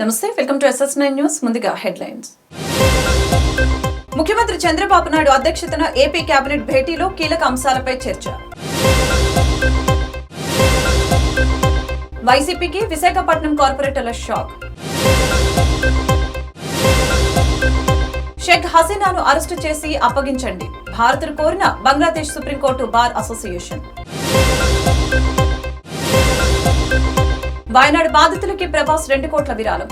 నమస్తే, welcome to SS9 news. ముందుగా headlines. ముఖ్యమంత్రి చంద్రబాబు నాయుడు అధ్యక్షతన ఏపీ కేబినెట్ భేటీలో కీలక అంశాలపై చర్చ. వైసీపీకి విశాఖపట్నం కార్పొరేటర్ల షాక్. షేక్ హసీనాను అరెస్టు చేసి అప్పగించండి, భారత్ను కోరిన Bangladesh supreme court bar association. Wayanad బాధితులకి ప్రభాస్ 2 కోట్ల విరాళం.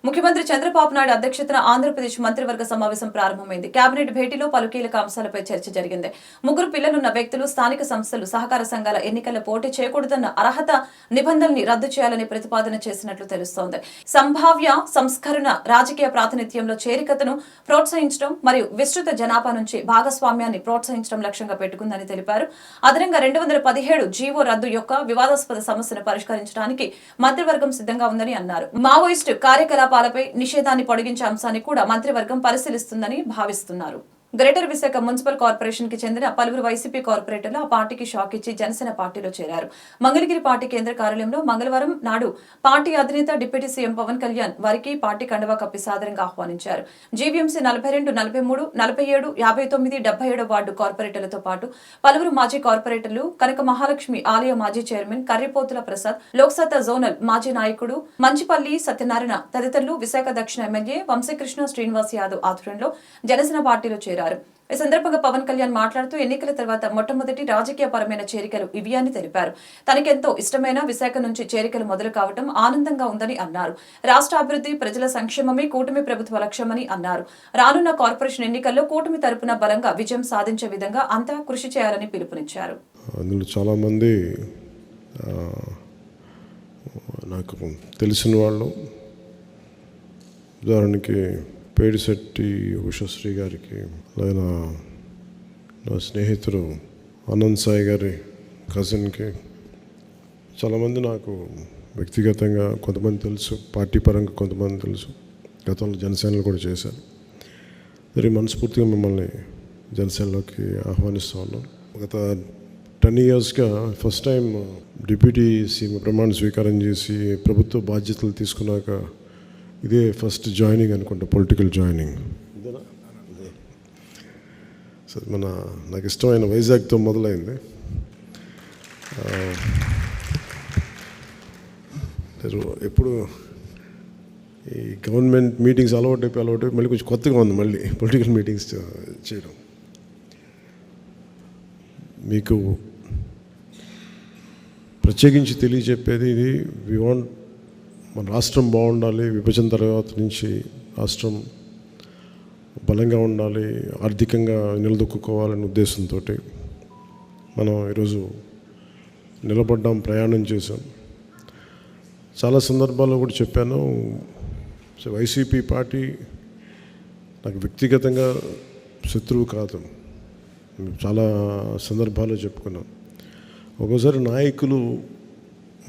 ముఖ్యమంత్రి చంద్రబాబు నాయుడు అధ్యక్షతన ఆంధ్రప్రదేశ్ మంత్రివర్గ సమావేశం ప్రారంభమైంది. కేబినెట్ భేటీలో పలు కీలక అంశాలపై చర్చ జరిగింది. 3 పిల్లలున్న వ్యక్తులు స్థానిక సంస్థలు, సహకార సంఘాల ఎన్నికల్లో పోటీ చేయకూడదన్న అర్హత నిబంధనల్ని రద్దు చేయాలని ప్రతిపాదన చేసినట్లు తెలుస్తోంది. సంభావ్య సంస్కరణ, రాజకీయ ప్రాతినిధ్యంలో చేరికతను ప్రోత్సహించడం మరియు విస్తృత జనాభా నుంచి భాగస్వామ్యాన్ని ప్రోత్సహించడం లక్ష్యంగా పెట్టుకుందని తెలిపారు. అదనంగా 217 జీవో రద్దు యొక్క వివాదాస్పద సమస్యను పరిష్కరించడానికి మంత్రివర్గం సిద్ధంగా ఉందని అన్నారు. మావోయిస్టు కార్యకలాపాలపై నిషేధాన్ని పొడిగించే అంశాన్ని కూడా మంత్రివర్గం పరిశీలిస్తుందని భావిస్తున్నారు. గ్రేటర్ విశాఖ మున్సిపల్ కార్పొరేషన్ కి చెందిన పలువురు వైసీపీ కార్పొరేటర్లు ఆ పార్టీకి షాక్ ఇచ్చి జనసేన పార్టీలో చేరారు. మంగళగిరి పార్టీ కేంద్ర కార్యాలయంలో మంగళవారం నాడు పార్టీ అధినేత డిప్యూటీ సీఎం పవన్ కళ్యాణ్ వారికి పార్టీ కండువా కప్పి సాదరంగా ఆహ్వానించారు. జీవీఎంసీ 42, 43, 47, 59, 77 వార్డు కార్పొరేటర్లతో పాటు పలువురు మాజీ కార్పొరేటర్లు, కనక మహాలక్ష్మి ఆలయ మాజీ చైర్మన్ కర్రిపోతుల ప్రసాద్, లోక్సత్తా జోనల్ మాజీ నాయకుడు మంచిపల్లి సత్యనారాయణ తదితరులు విశాఖ దక్షిణ ఎమ్మెల్యే వంశీకృష్ణ శ్రీనివాస్ యాదవ్ ఆధ్వర్యంలో జనసేన పార్టీలో చేరారు. ఈ సందర్భంగా పవన్ కళ్యాణ్ మాట్లాడుతూ ఎన్నికల తర్వాత మొట్టమొదటి రాజకీయ పరమైన చేరికలు ఇవి అని తెలిపారు. తనకెంతో ఇష్టమైన విశాఖ నుంచి చేరికలు మొదలు కావడం ఆనందంగా ఉందని అన్నారు. రాష్ట్ర అభివృద్ధి, ప్రజల సంక్షేమమే కూటమి ప్రభుత్వ లక్ష్యమని అన్నారు. రానున్న కార్పొరేషన్ ఎన్నికల్లో కూటమి తరపున బలంగా విజయం సాధించే విధంగా అంతా కృషి చేయాలని పిలుపునిచ్చారు. అందులో చాలామంది నాకు తెలిసిన వాళ్ళు, ఉదాహరణకి పేడిశెట్టి ఉషశ్రీ గారికి, అలాగే నా స్నేహితుడు ఆనంద్ సాయి గారి కజిన్కి, చాలామంది నాకు వ్యక్తిగతంగా కొంతమంది తెలుసు, పార్టీ పరంగా కొంతమంది తెలుసు, గతంలో జనసేనలో కూడా చేశారు. మరి మనస్ఫూర్తిగా మిమ్మల్ని జనసేనలోకి ఆహ్వానిస్తూ ఉన్నాను. గత 10 yearsగా ఫస్ట్ టైం డిప్యూటీ సీఎం ప్రమాణ స్వీకారం చేసి ప్రభుత్వ బాధ్యతలు తీసుకున్నాక ఇదే ఫస్ట్ జాయినింగ్ అనుకుంటా, పొలిటికల్ జాయినింగ్. సరే, నాకు ఇష్టమైన వైజాగ్తో మొదలైంది. ఎప్పుడు ఈ గవర్నమెంట్ మీటింగ్స్ అలవాటు మళ్ళీ కొంచెం కొత్తగా ఉంది మళ్ళీ పొలిటికల్ మీటింగ్స్ చేయడం. మీకు ప్రత్యేకించి తెలియజెప్పేది ఇది, మన రాష్ట్రం బాగుండాలి, విభజన తర్వాత నుంచి రాష్ట్రం బలంగా ఉండాలి, ఆర్థికంగా నిలదొక్కుకోవాలనే ఉద్దేశంతో మనం ఈరోజు నిలబడ్డాం, ప్రయాణం చేసాం. చాలా సందర్భాల్లో కూడా చెప్పాను, వైసీపీ పార్టీ నాకు వ్యక్తిగతంగా శత్రువు కాదు. చాలా సందర్భాల్లో చెప్పుకున్నాం. ఒక్కోసారి నాయకులు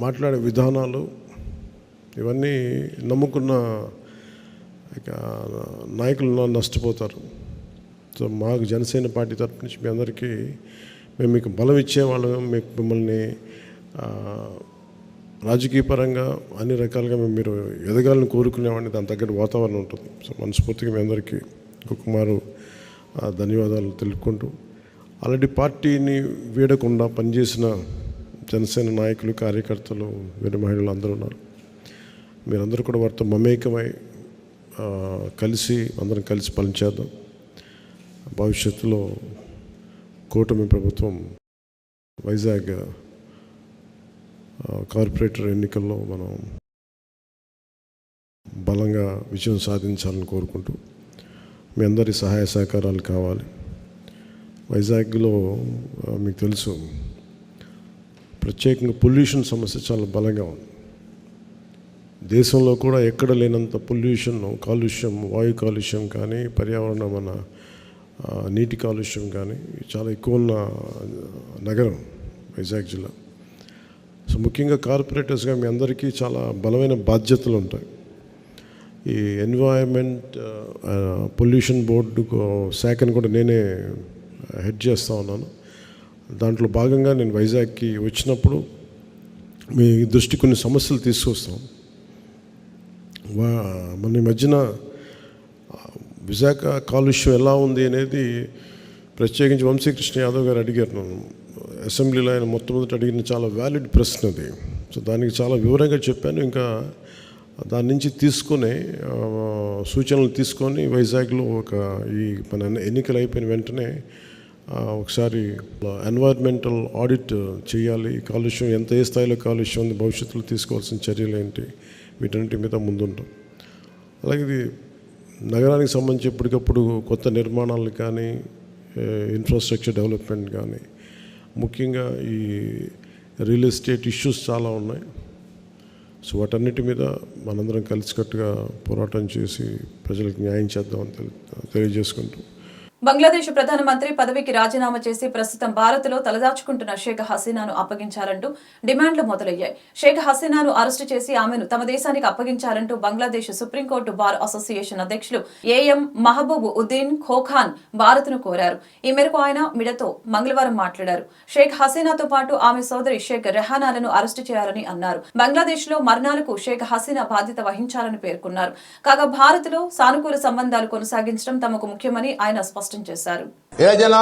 మాట్లాడే విధానాలు ఇవన్నీ నమ్ముకున్న నాయకులు నష్టపోతారు. సో మాకు జనసేన పార్టీ తరపు నుంచి మీ అందరికీ మేము మీకు బలం ఇచ్చేవాళ్ళం, మిమ్మల్ని రాజకీయ పరంగా అన్ని రకాలుగా మీరు ఎదగాలని కోరుకునేవాడిని. దాని తగ్గట్టు వాతావరణం ఉంటుంది. సో మనస్ఫూర్తిగా మీ అందరికీ ఇంకొకమారు ధన్యవాదాలు తెలుపుకుంటూ, ఆల్రెడీ పార్టీని వీడకుండా పనిచేసిన జనసేన నాయకులు, కార్యకర్తలు, వేరే మహిళలు అందరూ ఉన్నారు. మీరందరూ కూడా వారితో మమేకమై అందరం కలిసి పనిచేద్దాం. భవిష్యత్తులో కూటమి ప్రభుత్వం వైజాగ్ కార్పొరేటర్ ఎన్నికల్లో మనం బలంగా విజయం సాధించాలని కోరుకుంటూ, మీ అందరి సహాయ సహకారాలు కావాలి. వైజాగ్లో మీకు తెలుసు, ప్రత్యేకంగా పొల్యూషన్ సమస్య చాలా బలంగా ఉంది. దేశంలో కూడా ఎక్కడ లేనంత కాలుష్యం, వాయు కాలుష్యం కానీ, పర్యావరణ నీటి కాలుష్యం కానీ చాలా ఎక్కువ ఉన్న నగరం వైజాగ్ జిల్లా. సో ముఖ్యంగా కార్పొరేటర్స్గా మీ అందరికీ చాలా బలమైన బాధ్యతలు ఉంటాయి. ఈ ఎన్వైరన్మెంట్ పొల్యూషన్ బోర్డు శాఖను కూడా నేనే హెడ్ చేస్తూ ఉన్నాను. దాంట్లో భాగంగా నేను వైజాగ్కి వచ్చినప్పుడు మీ దృష్టి కొన్ని సమస్యలు తీసుకొస్తాం. మన ఈ మధ్యన విశాఖ కాలుష్యం ఎలా ఉంది అనేది ప్రత్యేకించి వంశీకృష్ణ యాదవ్ గారు అడిగారు నన్ను అసెంబ్లీలో. ఆయన మొట్టమొదటి అడిగిన చాలా వ్యాలిడ్ ప్రశ్న అది. సో దానికి చాలా వివరంగా చెప్పాను. ఇంకా దాని నుంచి తీసుకునే సూచనలు తీసుకొని వైజాగ్లో ఈ మన ఎన్నికలు అయిపోయిన వెంటనే ఒకసారి ఎన్వైర్న్మెంటల్ ఆడిట్ చేయాలి. కాలుష్యం ఏ స్థాయిలో కాలుష్యం ఉంది, భవిష్యత్తులో తీసుకోవాల్సిన చర్యలు ఏంటి, వీటన్నిటి మీద ముందుంటాం. అలాగే ఇది నగరానికి సంబంధించి ఎప్పటికప్పుడు కొత్త నిర్మాణాలు కానీ ఇన్ఫ్రాస్ట్రక్చర్ డెవలప్మెంట్ కానీ ముఖ్యంగా ఈ రియల్ ఎస్టేట్ ఇష్యూస్ చాలా ఉన్నాయి. సో వాటన్నిటి మీద మనందరం కలిసికట్టుగా పోరాటం చేసి ప్రజలకు న్యాయం చేద్దామని తెలియజేసుకుంటూ బంగ్లాదేశ్ ప్రధానమంత్రి పదవికి రాజీనామా చేసి ప్రస్తుతం భారత్లో తలదాచుకుంటున్న షేక్ హసీనాను అప్పగించాలంటూ డిమాండ్లు మొదలయ్యాయి. షేక్ హసీనాను అరెస్టు చేసి ఆమెను తమ దేశానికి అప్పగించాలంటూ బంగ్లాదేశ్ సుప్రీంకోర్టు బార్ అసోసియేషన్ అధ్యక్షులు ఏఎం మహబూబ్ ఉద్దీన్ ఖోఖాన్ భారత్ను కోరారు. ఈ మేరకు ఆయన మీడియాతో మంగళవారం మాట్లాడారు. షేక్ హసీనాతో పాటు ఆమె సోదరి షేక్ రెహానాలను అరెస్టు చేయాలని అన్నారు. బంగ్లాదేశ్లో మరణాలకు షేక్ హసీనా బాధ్యత వహించాలని పేర్కొన్నారు. కాగా భారత్లో సానుకూల సంబంధాలు కొనసాగించడం తమకు ముఖ్యమని ఆయన స్పష్టం చేశారు. এরা যেন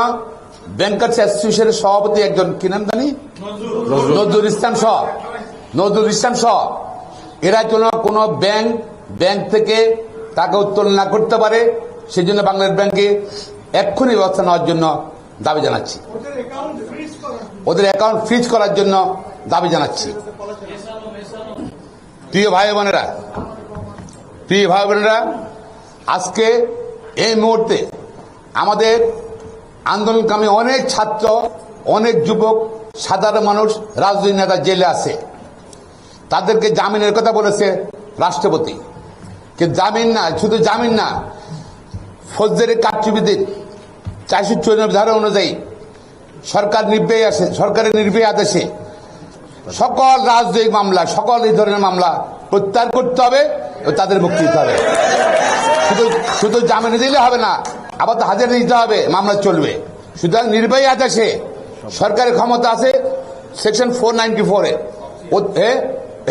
ব্যাংকার্স অ্যাসোসিয়েশনের সভাপতি একজন কি নাম জানি নজরুল ইসলাম সহ এরা যেন কোন ব্যাংক থেকে টাকা উত্তোলন না করতে পারে সেজন্য বাংলাদেশ ব্যাংকে এক্ষুনি ব্যবস্থা নেওয়ার জন্য দাবি জানাচ্ছি। ওদের অ্যাকাউন্ট ফ্রিজ করার জন্য দাবি জানাচ্ছি। প্রিয় ভাই বোনেরা, আজকে এই মুহূর্তে আমাদের আন্দোলনকামী অনেক ছাত্র, অনেক যুবক, সাধারণ মানুষ, রাজনৈতিক নেতা জেলে আছে। তাদেরকে জামিনের কথা বলেছে রাষ্ট্রপতি। কিন্তু শুধু জামিন না, ফৌজদারি কার্যবিধির 494 ধারা অনুযায়ী সরকারের নির্বাহী আদেশে সকল রাজনৈতিক মামলা, সকল এই ধরনের মামলা প্রত্যাহার করতে হবে এবং তাদের মুক্তি দিতে হবে। শুধু জামিনে দিলে হবে না, আবার তো হাজারে দিতে হবে, মামলা চলবে। সুতরাং নির্বাহী আদেশে সরকারের ক্ষমতা আছে সেকশন 494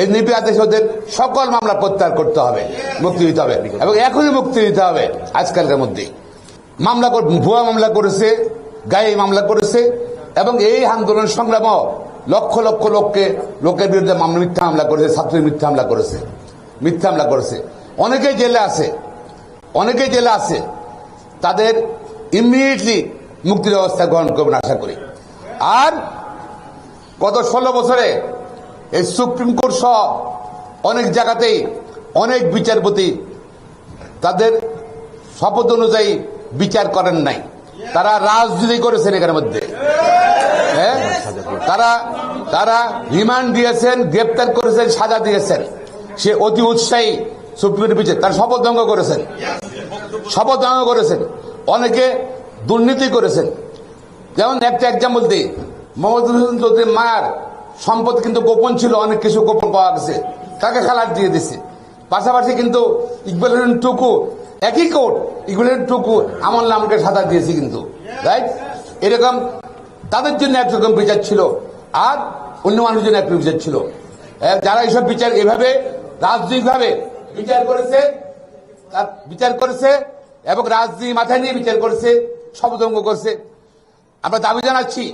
এই নির্বাহী আদেশে ওদের সকল মামলা প্রত্যাহার করতে হবে, মুক্তি দিতে হবে এবং এখনই মুক্তি দিতে হবে। আজকালকার মধ্যে ভুয়া মামলা করেছে, গায়ে মামলা করেছে এবং এই আন্দোলন সংগ্রাম লক্ষ লক্ষ লোকের বিরুদ্ধে মিথ্যা মামলা করেছে, ছাত্রীর মিথ্যা মামলা করেছে। অনেকেই জেলে আছে, তাদের ইমিডিয়েটলি মুক্তির ব্যবস্থা গ্রহণ করবেন আশা করি। আর গত 16 বছরে এই সুপ্রিম কোর্ট সহ অনেক জায়গাতেই অনেক বিচারপতি তাদের শপথ অনুযায়ী বিচার করেন নাই, তারা রাজনীতি করেছেন। এখানের মধ্যে তারা রিমান্ড দিয়েছেন, গ্রেপ্তার করেছেন, সাজা দিয়েছেন। সে অতি উৎসাহী সুপ্রিম কোর্টের বিচার, তারা শপথ ভঙ্গ করেছেন। অনেকে দুর্নীতি করেছেন। যেমন একটা এক্সাম্পল দিই, মোহাম্মদ হোসেন চৌধুরীর মায়ের সম্পদ কিন্তু গোপন ছিল, অনেক কিছু গোপন পাওয়া গেছে, তাকে খালাস দিয়ে দিছে। পাশাপাশি কিন্তু ইকবাল হোসেন টুকু, একই কোর্ট, ইকবাল হোসেন টুকু আমল নামকে সাজা দিয়েছে কিন্তু, রাইট? এরকম তাদের জন্য একরকম বিচার ছিল আর অন্য মানুষের জন্য একটা বিচার ছিল। যারা এইসব বিচার এভাবে রাজনৈতিকভাবে বিচার করেছে এবং রাজনীতি মাথায় নিয়ে বিচার করেছে, শপথভঙ্গ করেছে, আমরা দাবি জানাচ্ছি।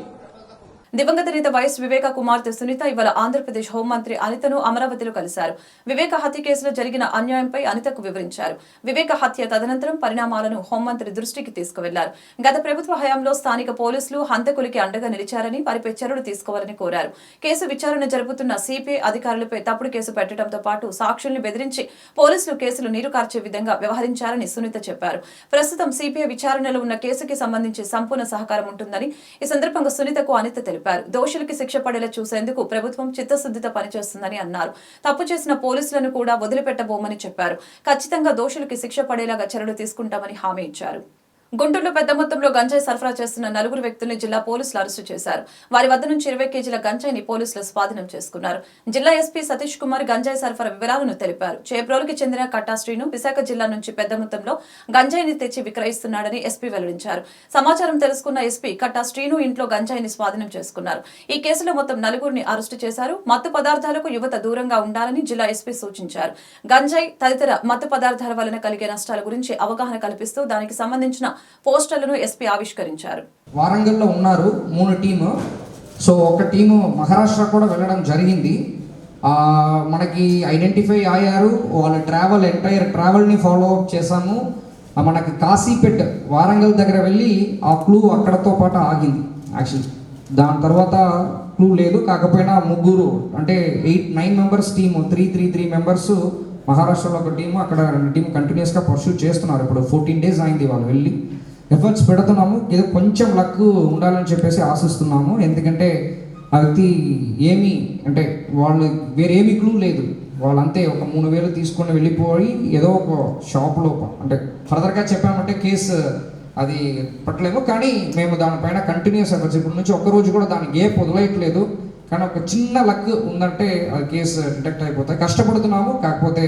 దివంగత నేత వైఎస్ వివేక కుమార్తె సునీత ఇవాళ ఆంధ్రప్రదేశ్ హోంమంత్రి అనితను అమరావతిలో కలిశారు. వివేక హత్య కేసులో జరిగిన అన్యాయంపై అనితకు వివరించారు. వివేక హత్య తదనంతరం పరిణామాలను హోంమంత్రి దృష్టికి తీసుకువెళ్లారు. గత ప్రభుత్వ హయాంలో స్థానిక పోలీసులు హంతకులకి అండగా నిలిచారని, వారిపై చర్యలు తీసుకోవాలని కోరారు. కేసు విచారణ జరుపుతున్న సిపిఐ అధికారులపై తప్పుడు కేసు పెట్టడంతో పాటు సాక్షుల్ని బెదిరించి పోలీసులు కేసులు నీరు కార్చే విధంగా వ్యవహరించారని సునీత చెప్పారు. ప్రస్తుతం సిపిఐ విచారణలో ఉన్న కేసుకి సంబంధించి సంపూర్ణ సహకారం ఉంటుందని ఈ సందర్భంగా సునీతకు అనిత తెలిపారు. దోషులకి శిక్ష పడేలా చూసేందుకు ప్రభుత్వం చిత్తశుద్ధితో పనిచేస్తుందని అన్నారు. తప్పు చేసిన పోలీసులను కూడా వదిలిపెట్టబోమని చెప్పారు. ఖచ్చితంగా దోషులకి శిక్ష పడేలాగా చర్యలు తీసుకుంటామని హామీ ఇచ్చారు. గుంటూరులో పెద్ద మొత్తంలో గంజాయి సరఫరా చేస్తున్న 4 వ్యక్తుల్ని జిల్లా పోలీసులు అరెస్టు చేశారు. వారి వద్ద నుంచి 20 కేజీల గంజాయిని పోలీసులు స్వాధీనం చేసుకున్నారు. జిల్లా ఎస్పీ సతీష్ కుమార్ గంజాయి సరఫరా వివరాలను తెలిపారు. చేబ్రోలుకి చెందిన కట్టా శ్రీను విశాఖ జిల్లా నుంచి పెద్ద మొత్తంలో గంజాయిని తెచ్చి విక్రయిస్తున్నాడని ఎస్పీ వెల్లడించారు. సమాచారం తెలుసుకున్న ఎస్పీ కట్టా శ్రీను ఇంట్లో గంజాయిని స్వాధీనం చేసుకున్నారు. ఈ కేసులో మొత్తం 4 అరెస్టు చేశారు. మత్తు పదార్థాలకు యువత దూరంగా ఉండాలని జిల్లా ఎస్పీ సూచించారు. గంజాయి తదితర మత్తు పదార్థాల వలన కలిగే నష్టాల గురించి అవగాహన కల్పిస్తూ దానికి సంబంధించిన పోస్టర్లను ఎస్పీ ఆవిష్కరించారు. వారంగల్లో ఉన్నారు 3 టీము. సో ఒక టీము మహారాష్ట్ర కూడా వెళ్ళడం జరిగింది. మనకి ఐడెంటిఫై అయ్యారు. వాళ్ళ ఎంటైర్ ట్రావెల్ని ఫాలో అప్ చేసాము. మనకి కాశీపేట్ వారంగల్ దగ్గర వెళ్ళి ఆ క్లూ అక్కడతో పాటు ఆగింది. యాక్చువల్లీ దాని తర్వాత క్లూ లేదు. కాకపోయినా 3 అంటే 8-9 మెంబర్స్ టీము 3 మెంబర్స్ మహారాష్ట్రలో ఒక టీము, అక్కడ 2 టీము కంటిన్యూస్గా పర్సూట్ చేస్తున్నారు. ఇప్పుడు 14 days అయింది వాళ్ళు వెళ్ళి. ఎఫర్ట్స్ పెడుతున్నాము. ఏదో కొంచెం లక్ ఉండాలని చెప్పేసి ఆశిస్తున్నాము. ఎందుకంటే ఆ వ్యక్తి ఏమీ అంటే వాళ్ళు వేరేమీ క్లూ లేదు. వాళ్ళంతే ఒక 3,000 తీసుకొని వెళ్ళిపోయి ఏదో ఒక షాప్లో అంటే ఫర్దర్గా చెప్పామంటే కేసు అది పట్టలేము. కానీ మేము దానిపైన కంటిన్యూస్ ఎఫర్ట్స్ ఇప్పటి నుంచి ఒక్కరోజు కూడా దాని గేప్ వదిలేయట్లేదు. కానీ ఒక చిన్న లక్ ఉందంటే ఆ కేసు డిటెక్ట్ అయిపోతాయి. కష్టపడుతున్నాము. కాకపోతే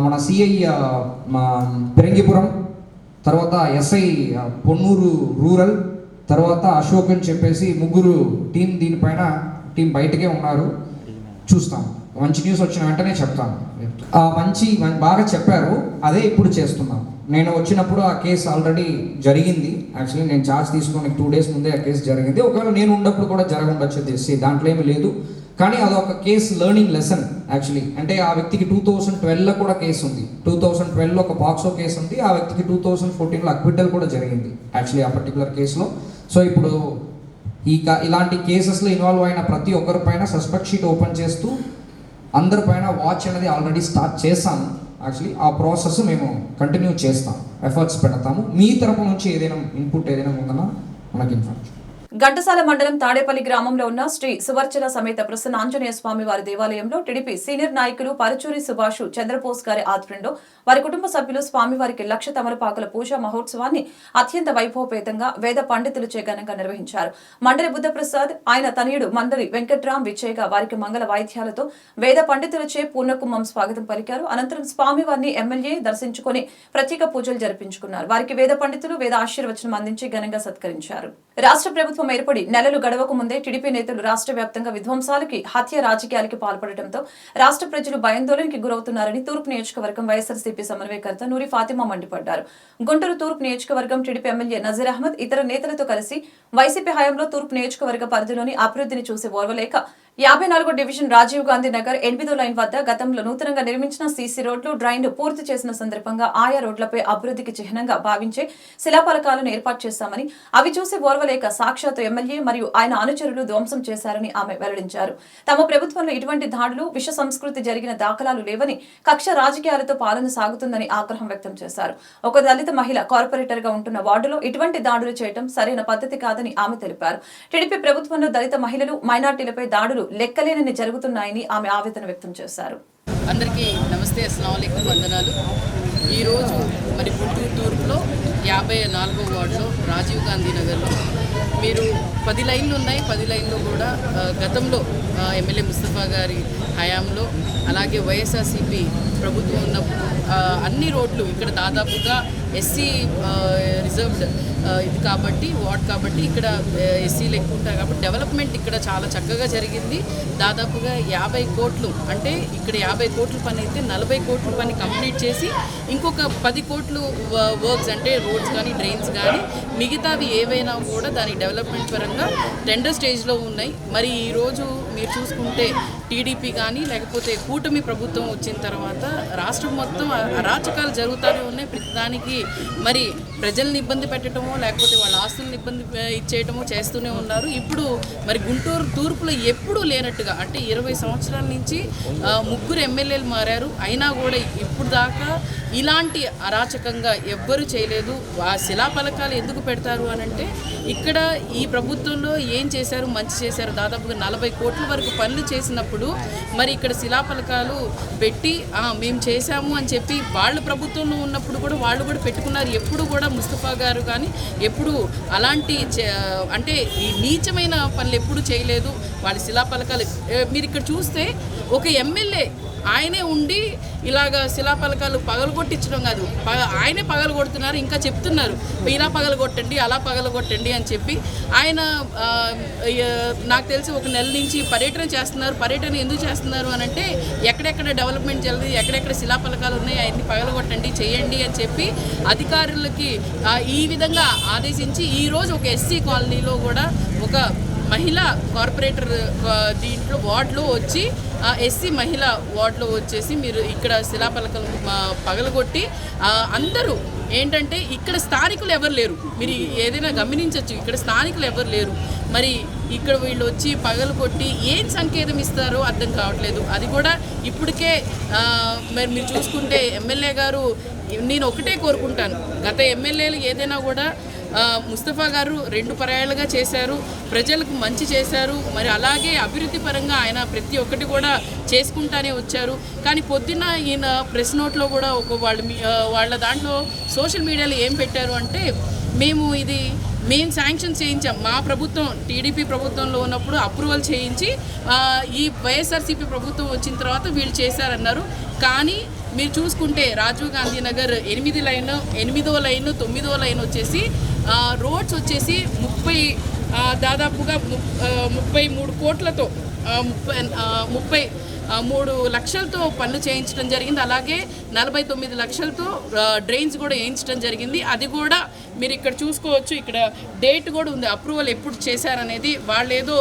మన సిఐ పెరంగిపురం, తర్వాత ఎస్ఐ పొన్నూరు రూరల్, తర్వాత అశోక్ అని చెప్పేసి 3 టీం బయటకే ఉన్నారు. చూస్తాం. మంచి న్యూస్ వచ్చిన వెంటనే చెప్తాను. బాగా చెప్పారు. అదే ఇప్పుడు చేస్తున్నాం. నేను వచ్చినప్పుడు ఆ కేసు ఆల్రెడీ జరిగింది. యాక్చువల్లీ నేను ఛార్జ్ తీసుకుని 2 days ముందే ఆ కేసు జరిగింది. ఒకవేళ నేను ఉన్నప్పుడు కూడా జరగundొచ్చు తెలిసి దాంట్లో ఏమీ లేదు. కానీ అదొక కేసు లెర్నింగ్ లెసన్ యాక్చువల్లీ. అంటే ఆ వ్యక్తికి 2012లో కూడా కేసు ఉంది. 2012లో ఒక పాక్సో కేసు ఉంది. ఆ వ్యక్తికి 2014లో అక్విటల్ కూడా జరిగింది యాక్చువల్లీ ఆ పర్టికులర్ కేసులో. సో ఇప్పుడు ఇలాంటి కేసెస్లో ఇన్వాల్వ్ అయిన ప్రతి ఒక్కరిపైన సస్పెక్ట్ షీట్ ఓపెన్ చేస్తూ అందరిపైన వాచ్ అనేది ఆల్రెడీ స్టార్ట్ చేశాము. యాక్చువల్లీ ఆ ప్రాసెస్ మేము కంటిన్యూ చేస్తాం. ఎఫర్ట్స్ పెడతాము. మీ తరపు నుంచి ఏదైనా ఇన్పుట్ ఏదైనా ఉందన్నా మనకి ఇన్ఫర్మేషన్. ఘంటసాల మండలం తాడేపల్లి గ్రామంలో ఉన్న శ్రీ సువర్చల సమేత ప్రసన్న ఆంజనేయ స్వామి వారి దేవాలయంలో టీడీపీ సీనియర్ నాయకులు పరుచూరి సుభాష్ చంద్రబోస్ గారి ఆధ్వర్యంలో వారి కుటుంబ సభ్యులు స్వామివారికి 1,00,000 తమలపాకుల పూజా మహోత్సవాన్ని అత్యంత వైభవపేతంగా వేద పండితులచే ఘనంగా నిర్వహించారు. మండలి బుద్ధప్రసాద్ ఆయన తనయుడు మండలి వెంకట్రామ్ విచ్చేగా వారికి మంగళ వాయిద్యాలతో వేద పండితులచే పూర్ణకుంభం స్వాగతం పలికారు. అనంతరం స్వామివారిని ఎమ్మెల్యే దర్శించుకుని ప్రత్యేక పూజలు జరిపించుకున్నారు. వారికి వేద పండితులు వేద ఆశీర్వచనం అందించి ఘనంగా సత్కరించారు. రాష్ట్ర ప్రభుత్వం ఏర్పడి నెలలు గడవక ముందే టీడీపీ నేతలు రాష్ట్ర వ్యాప్తంగా విధ్వంసాలకి, హత్య రాజకీయాలకి పాల్పడటంతో రాష్ట్ర ప్రజలు భయాందోళనకి గురవుతున్నారని తూర్పు నియోజకవర్గం వైఎస్ఆర్సీపీ సమన్వయకర్త నూరి ఫాతిమా మండిపడ్డారు. గుంటూరు తూర్పు నియోజకవర్గం టీడీపీ ఎమ్మెల్యే నజీర్ అహ్మద్ ఇతర నేతలతో కలిసి వైసీపీ హయాంలో తూర్పు నియోజకవర్గ పరిధిలోని అభివృద్ధిని చూసి ఓర్వలేక 54వ డివిజన్ రాజీవ్ గాంధీ నగర్ 8వ లైన్ వద్ద గతంలో నూతనంగా నిర్మించిన సీసీ రోడ్లు, డ్రైన్లు పూర్తి చేసిన సందర్భంగా ఆయా రోడ్లపై అభివృద్ధికి చిహ్నంగా భావించే శిలాఫలకాలను ఏర్పాటు చేశామని, అవి చూసి ఓర్వలేక సాక్షాత్తు ఎమ్మెల్యే మరియు ఆయన అనుచరులు ధ్వంసం చేశారని ఆమె వెల్లడించారు. తమ ప్రభుత్వంలో ఇటువంటి దాడులు, విష సంస్కృతి జరిగిన దాఖలాలు లేవని, కక్ష రాజకీయాలతో పాలన సాగుతుందని ఆగ్రహం వ్యక్తం చేశారు. ఒక దళిత మహిళ కార్పొరేటర్ గా ఉంటున్న వార్డులో ఇటువంటి దాడులు చేయడం సరైన పద్ధతి కాదని ఆమె తెలిపారు. టీడీపీ ప్రభుత్వంలో దళిత మహిళలు, మైనార్టీలపై దాడులు లెక్కలేనని జరుగుతున్నాయని ఆమె ఆవేదన వ్యక్తం చేశారు. అందరికీ నమస్తే, అస్సలాము అలైకుం, వందనాలు. ఈరోజు మరి గుంటూరు తూర్పులో 54వ వార్డులో రాజీవ్ గాంధీ నగర్లో మీరు 10 లైన్లు ఉన్నాయి. 10 లైన్లో కూడా గతంలో ఎమ్మెల్యే ముస్తఫా గారి హయాంలో, అలాగే వైఎస్ఆర్సీపీ ప్రభుత్వం ఉన్నప్పుడు అన్ని రోడ్లు ఇక్కడ దాదాపుగా ఎస్సీ రిజర్వ్డ్ ఇది కాబట్టి వార్డ్ కాబట్టి ఇక్కడ ఎస్సీలు ఎక్కువ ఉంటారు కాబట్టి డెవలప్మెంట్ ఇక్కడ చాలా చక్కగా జరిగింది. దాదాపుగా 50 కోట్లు అంటే ఇక్కడ 50 కోట్ల పని అయితే 40 కోట్ల పని కంప్లీట్ చేసి ఇంకొక 10 కోట్లు వర్క్స్ అంటే రోడ్స్ కానీ డ్రైన్స్ కానీ మిగతావి ఏవైనా కూడా దాని డెవలప్మెంట్ పరంగా టెండర్ స్టేజ్లో ఉన్నాయి. మరి ఈరోజు మీరు చూసుకుంటే టీడీపీ కానీ లేకపోతే కూటమి ప్రభుత్వం వచ్చిన తర్వాత రాష్ట్రం మొత్తం అరాచకాలు జరుగుతూనే ఉన్నాయి. ప్రతిదానికి మరి ప్రజల్ని ఇబ్బంది పెట్టడమో లేకపోతే వాళ్ళ ఆస్తులను ఇబ్బంది ఇచ్చేయటమో చేస్తూనే ఉన్నారు. ఇప్పుడు మరి గుంటూరు తూర్పులో ఎప్పుడూ లేనట్టుగా అంటే 20 సంవత్సరాల నుంచి 3 ఎమ్మెల్యేలు మారారు. అయినా కూడా ఇప్పుడు దాకా ఇలాంటి అరాచకంగా ఎవ్వరూ చేయలేదు. ఆ శిలాఫలకాలు ఎందుకు పెడతారు అని అంటే ఇక్కడ ఈ ప్రభుత్వంలో ఏం చేశారు, మంచి చేశారు. దాదాపుగా 40 కోట్ల వరకు పనులు చేసినప్పుడు ఉన్నప్పుడు మరి ఇక్కడ శిలాఫలకాలు పెట్టి మేము చేశాము అని చెప్పి వాళ్ళు ప్రభుత్వంలో ఉన్నప్పుడు కూడా వాళ్ళు కూడా పెట్టుకున్నారు. ఎప్పుడు కూడా ముస్తఫా గారు కానీ ఎప్పుడు అలాంటి అంటే ఈ నీచమైన పనులు ఎప్పుడు చేయలేదు. వాళ్ళ శిలాఫలకాలు మీరు ఇక్కడ చూస్తే ఒక ఎమ్మెల్యే ఆయనే ఉండి ఇలాగ శిలాఫలకాలు పగలగొట్టించడం కాదు, ఆయనే పగలగొడుతున్నారు. ఇంకా చెప్తున్నారు ఇలా పగలగొట్టండి అలా పగలగొట్టండి అని చెప్పి. ఆయన నాకు తెలిసి ఒక నెల నుంచి పర్యటన చేస్తున్నారు. పర్యటన ఎందుకు చేస్తున్నారు అని అంటే ఎక్కడెక్కడ డెవలప్మెంట్ జరిగింది, ఎక్కడెక్కడ శిలాఫలకాలు ఉన్నాయి అవన్నీ పగలగొట్టండి చేయండి అని చెప్పి అధికారులకి ఈ విధంగా ఆదేశించి ఈరోజు ఒక ఎస్సీ కాలనీలో కూడా ఒక మహిళా కార్పొరేటర్ దీంట్లో వార్డులో వచ్చి ఎస్సీ మహిళా వార్డులో వచ్చేసి మీరు ఇక్కడ శిలాఫలకం పగలగొట్టి అందరూ ఏంటంటే ఇక్కడ స్థానికులు ఎవరు లేరు. మీరు ఏదైనా గమనించవచ్చు, ఇక్కడ స్థానికులు ఎవరు లేరు. మరి ఇక్కడ వీళ్ళు వచ్చి పగలగొట్టి ఏం సంకేతం ఇస్తారో అర్థం కావట్లేదు. అది కూడా ఇప్పటికే మరి మీరు చూసుకుంటే ఎమ్మెల్యే గారు, నేను ఒకటే కోరుకుంటాను, గత ఎమ్మెల్యేలు ఏదైనా కూడా ముస్తఫా గారు 2 పర్యాయాలుగా చేశారు, ప్రజలకు మంచి చేశారు. మరి అలాగే అభివృద్ధి పరంగా ఆయన ప్రతి ఒక్కటి కూడా చేసుకుంటానే వచ్చారు. కానీ పొద్దున్న ఈయన ప్రెస్ నోట్లో కూడా వాళ్ళ దాంట్లో సోషల్ మీడియాలో ఏం పెట్టారు అంటే మేము శాంక్షన్ చేయించాం, మా ప్రభుత్వం టీడీపీ ప్రభుత్వంలో ఉన్నప్పుడు అప్రూవల్ చేయించి ఈ వైఎస్ఆర్సీపీ ప్రభుత్వం వచ్చిన తర్వాత వీళ్ళు చేశారన్నారు. కానీ మీరు చూసుకుంటే రాజీవ్ గాంధీ నగర్ 8 లైన్, 8వ లైన్, 9వ లైన్ వచ్చేసి రోడ్స్ వచ్చేసి దాదాపుగా 33 కోట్లతో 33 లక్షలతో పనులు చేయించడం జరిగింది. అలాగే 49 లక్షలతో డ్రైన్స్ కూడా వేయించడం జరిగింది. అది కూడా మీరు ఇక్కడ చూసుకోవచ్చు, ఇక్కడ డేట్ కూడా ఉంది, అప్రూవల్ ఎప్పుడు చేశారనేది. వాళ్ళు ఏదో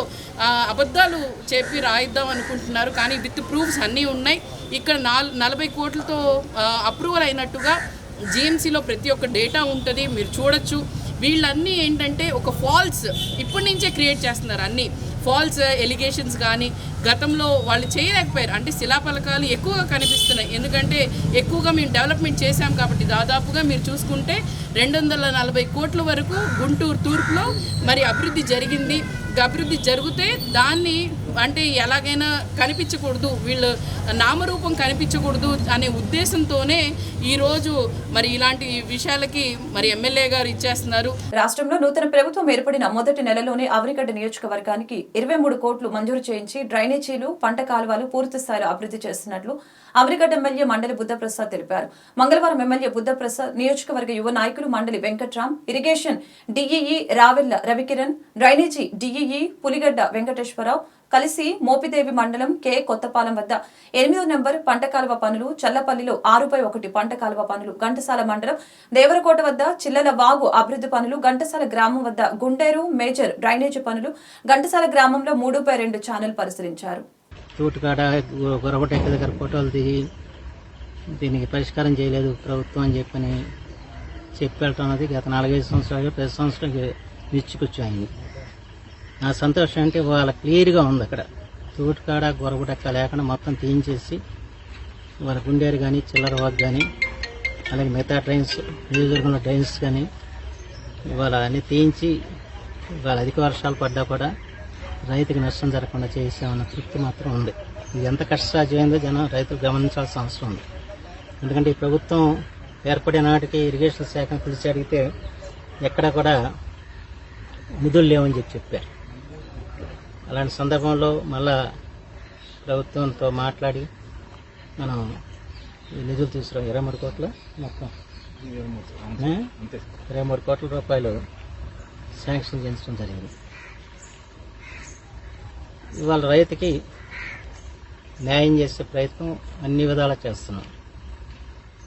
అబద్ధాలు చెప్పి రాయిద్దాం అనుకుంటున్నారు, కానీ విత్ ప్రూఫ్స్ అన్నీ ఉన్నాయి. ఇక్కడ 40 కోట్లతో అప్రూవల్ అయినట్టుగా జిఎంసీలో ప్రతి ఒక్క డేటా ఉంటుంది, మీరు చూడొచ్చు. వీళ్ళన్నీ ఏంటంటే ఒక ఫాల్స్ ఇప్పటి నుంచే క్రియేట్ చేస్తున్నారు, అన్నీ ఫాల్స్ ఎలిగేషన్స్. కానీ గతంలో వాళ్ళు చేయలేకపోయారు. అంటే శిలాఫలకాలు ఎక్కువగా కనిపిస్తున్నాయి, ఎందుకంటే ఎక్కువగా మేము డెవలప్మెంట్ చేశాం కాబట్టి. దాదాపుగా మీరు చూసుకుంటే 240 కోట్ల వరకు గుంటూరు తూర్పులో మరి అభివృద్ధి జరిగింది. అభివృద్ధి జరిగితే దాన్ని అంటే ఎలాగైనా కనిపించకూడదు, వీళ్ళు నామరూపం కనిపించకూడదు అనే ఉద్దేశంతోనే ఈరోజు మరి ఇలాంటి విషయాలకి మరి ఎమ్మెల్యే గారు ఇచ్చేస్తున్నారు. రాష్ట్రంలో నూతన ప్రభుత్వం ఏర్పడిన మొదటి నెలలోనే అవనిగడ్డ నియోజకవర్గానికి 23 కోట్లు మంజూరు చేయించి డ్రైనేజీలు, పంట కాలువలు పూర్తి స్థాయిలో అభివృద్ధి చేస్తున్నట్లు అవనిగడ్డ ఎమ్మెల్యే మండలి బుద్ధప్రసాద్ తెలిపారు. మంగళవారం ఎమ్మెల్యే బుద్ధప్రసాద్, నియోజకవర్గ యువ నాయకులు Mandali Venkatram, irrigation DEE Ravella Ravikiran, drainage DEE Puligadda Venkateswara Rao కలిసి మోపిదేవి మండలం కె కొత్తపాలెం వద్ద 8వ నెంబర్ పంట కాలువ పనులు, చల్లపల్లిలో 6/1 పంట కాలువ పనులు, ఘంటసాల మండలం దేవరకోట వద్ద చిల్లల వాగు అభివృద్ధి పనులు, ఘంటసాల గ్రామం వద్ద గుండేరు మేజర్ డ్రైనేజీ పనులు, ఘంటసాల గ్రామంలో 3/2 ఛానల్ పరిశీలించారు. తూటుకాడ గొరగొట్ట దగ్గర ఫోటోలు దిగి దీనికి పరిష్కారం చేయలేదు ప్రభుత్వం అని చెప్పి వెళ్ళటం అన్నది గత 4-5 సంవత్సరాలుగా ప్రతి సంవత్సరం నిచ్చుకొచ్చాయింది. నా సంతోషం అంటే వాళ్ళ క్లియర్గా ఉంది. అక్కడ తూటుకాడ గొరగొట్ట లేకుండా మొత్తం తీయించేసి వాళ్ళ గుండేరు కానీ చిల్లర వాగ్ కానీ అలాగే మిగతా డ్రైన్స్, నియోజకవర్గంలో డ్రైన్స్ కానీ ఇవాళ అన్నీ తీయించి ఇవాళ అధిక వర్షాలు పడ్డా కూడా రైతుకి నష్టం జరగకుండా చేసామన్న తృప్తి మాత్రం ఉంది. ఇది ఎంత కష్టసాధ్యమైందో రైతులు గమనించాల్సిన అవసరం ఉంది. ఎందుకంటే ఈ ప్రభుత్వం ఏర్పడే నాటికి ఇరిగేషన్ శాఖను పిలిచి అడిగితే ఎక్కడ కూడా నిధులు లేవని చెప్పారు. అలాంటి సందర్భంలో మళ్ళా ప్రభుత్వంతో మాట్లాడి మనం నిధులు తీసుకురాం. 23 కోట్ల మొత్తం 23 కోట్ల రూపాయలు శాంక్షన్ చేయించడం జరిగింది. ఇవాళ రైతుకి న్యాయం చేసే ప్రయత్నం అన్ని విధాలా చేస్తున్నాం.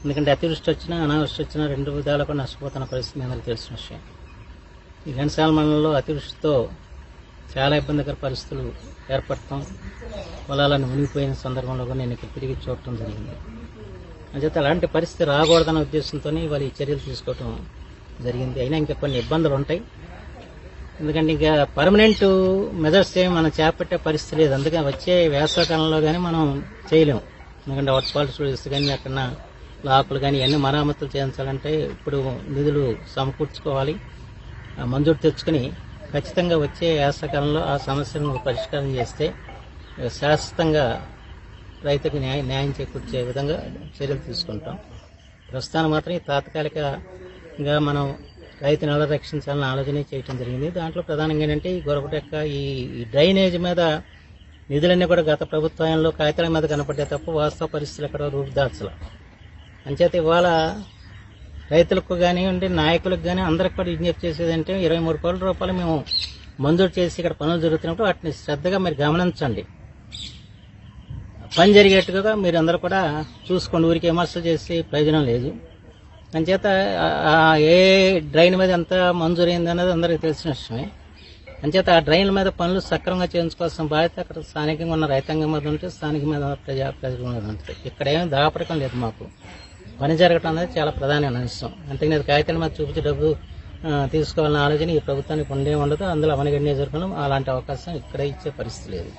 ఎందుకంటే అతివృష్టి వచ్చినా అనావృష్టి వచ్చినా 2 విధాలు కూడా నష్టపోతున్న పరిస్థితి మీ అందరికీ తెలిసిన విషయం. ఈ ఘంటసాల మండలంలో అతివృష్టితో చాలా ఇబ్బందికర పరిస్థితులు ఏర్పడటం, పొలాలను మునిగిపోయిన సందర్భంలో కూడా నేను ఇక్కడ తిరిగి చూడటం జరిగింది. అంచేత అలాంటి పరిస్థితి రాకూడదన్న ఉద్దేశంతోనే వాళ్ళు ఈ చర్యలు తీసుకోవటం జరిగింది. అయినా ఇంకా కొన్ని ఇబ్బందులు ఉంటాయి, ఎందుకంటే ఇంకా పర్మనెంట్ మెజర్స్ ఏమి మనం చేపట్టే పరిస్థితి లేదు. అందుకని వచ్చే వేసవకాలంలో కానీ మనం చేయలేము. ఎందుకంటే వర్షపాలు చూస్తే కానీ అక్కడ లాకులు కానీ ఇవన్నీ మరామతులు చేయించాలంటే ఇప్పుడు నిధులు సమకూర్చుకోవాలి, మంజూరు తెచ్చుకుని ఖచ్చితంగా వచ్చే వేసవకాలంలో ఆ సమస్యలను పరిష్కారం చేస్తే శాశ్వతంగా రైతుకు న్యాయం చేకూర్చే విధంగా చర్యలు తీసుకుంటాం. ప్రస్తుతాన్ని మాత్రం ఈ తాత్కాలికంగా మనం రైతుని ఎలా రక్షించాలని ఆలోచన చేయడం జరిగింది. దాంట్లో ప్రధానంగా ఏంటంటే ఈ గొరకటెక్క ఈ డ్రైనేజ్ మీద నిధులన్నీ కూడా గత ప్రభుత్వంలో కాగితాల మీద కనపడ్డే తప్ప వాస్తవ పరిస్థితులు ఎక్కడ రూపుదాల్చలే. అంచేత ఇవాళ రైతులకు కానివ్వండి, నాయకులకు కానీ అందరికి కూడా విజ్ఞప్తి చేసేది అంటే 23 కోట్ల రూపాయలు మేము మంజూరు చేసి ఇక్కడ పనులు జరుగుతున్నప్పుడు వాటిని శ్రద్ధగా మీరు గమనించండి. పని జరిగేట్టుగా మీరు అందరూ కూడా చూసుకోండి. ఊరికి విమర్శలు చేసి ప్రయోజనం లేదు. అంచేత ఏ డ్రైన్ మీద ఎంత మంజూరైంది అన్నది అందరికీ తెలిసిన విషయమే. అంచేత ఆ డ్రైన్ల మీద పనులు సక్రమంగా చేయించుకోవాల్సిన బాధ్యత అక్కడ స్థానికంగా ఉన్న రైతాంగం మీద ఉంటే, స్థానిక మీద ప్రజల మీద ఉంటుంది. ఇక్కడ ఏమీ దాపడకం లేదు. మాకు పని జరగటం అనేది చాలా ప్రధానమైన అంశం. అంటే నేను కాగితాల మీద చూపించి డబ్బు తీసుకోవాలన్న ఆలోచన ఈ ప్రభుత్వానికి ఉండే ఉండదు. అందులో అవనగణనీయ జరగడం అలాంటి అవకాశం ఇక్కడ ఇచ్చే పరిస్థితి లేదు.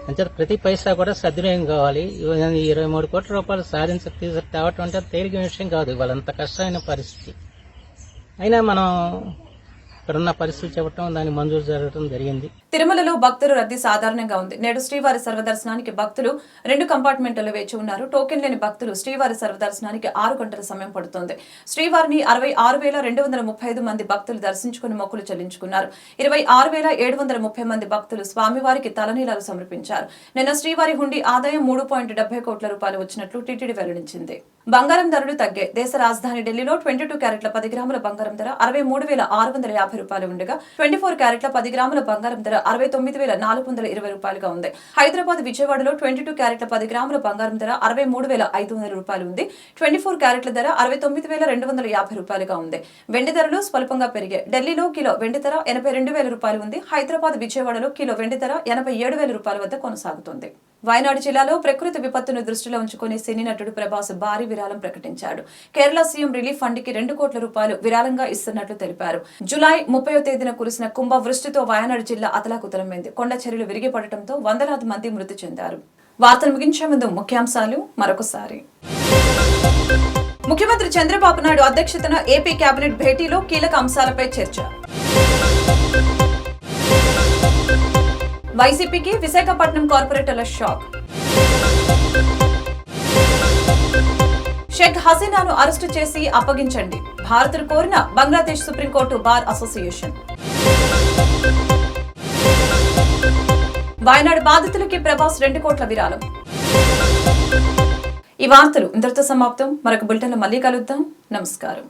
అంచేత ప్రతి పైసా కూడా సద్వినియోగం కావాలి. 23 కోట్ల రూపాయలు తేవటం అంటే తేలిక విషయం కాదు. వాళ్ళంత కష్టమైన పరిస్థితి అయినా మనం ఇక్కడున్న పరిస్థితులు చెప్పడం, దాన్ని మంజూరు జరగడం జరిగింది. తిరుమలలో భక్తుల రద్దీ సాధారణంగా ఉంది. నేడు శ్రీవారి సర్వదర్శనానికి భక్తులు 2 కంపార్ట్మెంట్లలో వేచి ఉన్నారు. టోకెన్ లేని భక్తులు శ్రీవారి సర్వదర్శనానికి 6 గంటల సమయం పడుతుంది. శ్రీవారిని 66,235 మంది భక్తులు దర్శించుకుని మొక్కులు చెల్లించుకున్నారు. 26,730 మంది భక్తులు స్వామివారికి తలనీలాలు సమర్పించారు. నిన్న శ్రీవారి హుండీ ఆదాయం 3.70 కోట్ల రూపాయలు వచ్చినట్లు టీటీడీ వెల్లడించింది. బంగారం ధరలు తగ్గాయి. దేశ రాజధాని ఢిల్లీలో 22 క్యారెట్ల 10 గ్రాముల బంగారం ధర 63,650 రూపాయలు ఉండగా 24 క్యారెట్ల 10 గ్రాముల బంగారం ధర 69,420 రూపాయలుగా ఉంది. హైదరాబాద్, విజయవాడలో 22 క్యారెట్ల 10 గ్రాముల బంగారం ధర 63,500 రూపాయలు ఉంది. 24 క్యారెట్ల ధర 69,250 రూపాయలుగా ఉంది. వెండి ధరలు స్వల్పంగా పెరిగాయి. ఢిల్లీలో కిలో వెండి ధర 82,000 రూపాయలు ఉంది. హైదరాబాద్, విజయవాడలో కిలో వెండి ధర 87,000 రూపాయల వద్ద కొనసాగుతుంది. వయనాడు జిల్లాలో ప్రకృతి విపత్తును దృష్టిలో ఉంచుకుని సినీ నటుడు ప్రభాస్ భారీ విరాళం ప్రకటించాడు. కేరళ సీఎం రిలీఫ్ ఫండ్ కి 2 కోట్ల రూపాయలు విరాళంగా ఇస్తున్నట్లు తెలిపారు. జూలై 30వ తేదీన కురిసిన కుంభ వృష్టితో వయనాడు జిల్లా అతలాకుతలమైంది. కొండ చర్యలు విరిగిపడటంతో వందలాది మంది మృతి చెందారు. వార్తలు ముగించే ముందు ముఖ్యాంశాలు మరొకసారి. ముఖ్యమంత్రి చంద్రబాబు నాయుడు అధ్యక్షతన ఏపీ కేబినెట్ భేటీలో కీలక అంశాలపై చర్చ. వైసీపీకి విశాఖపట్నం కార్పొరేటర్ల షాక్. షేక్ హసీనాను అరెస్టు చేసి అప్పగించండి, భారత్ను కోరిన Bangladesh supreme court bar association. Wayanad బాధితులకి ప్రభాస్ 2 కోట్ల విరాళం. ఈ వార్తలు ఇంతటితో సమాప్తం. మరొక బులెటిన్లో మళ్ళీ కలుద్దాం. నమస్కారం.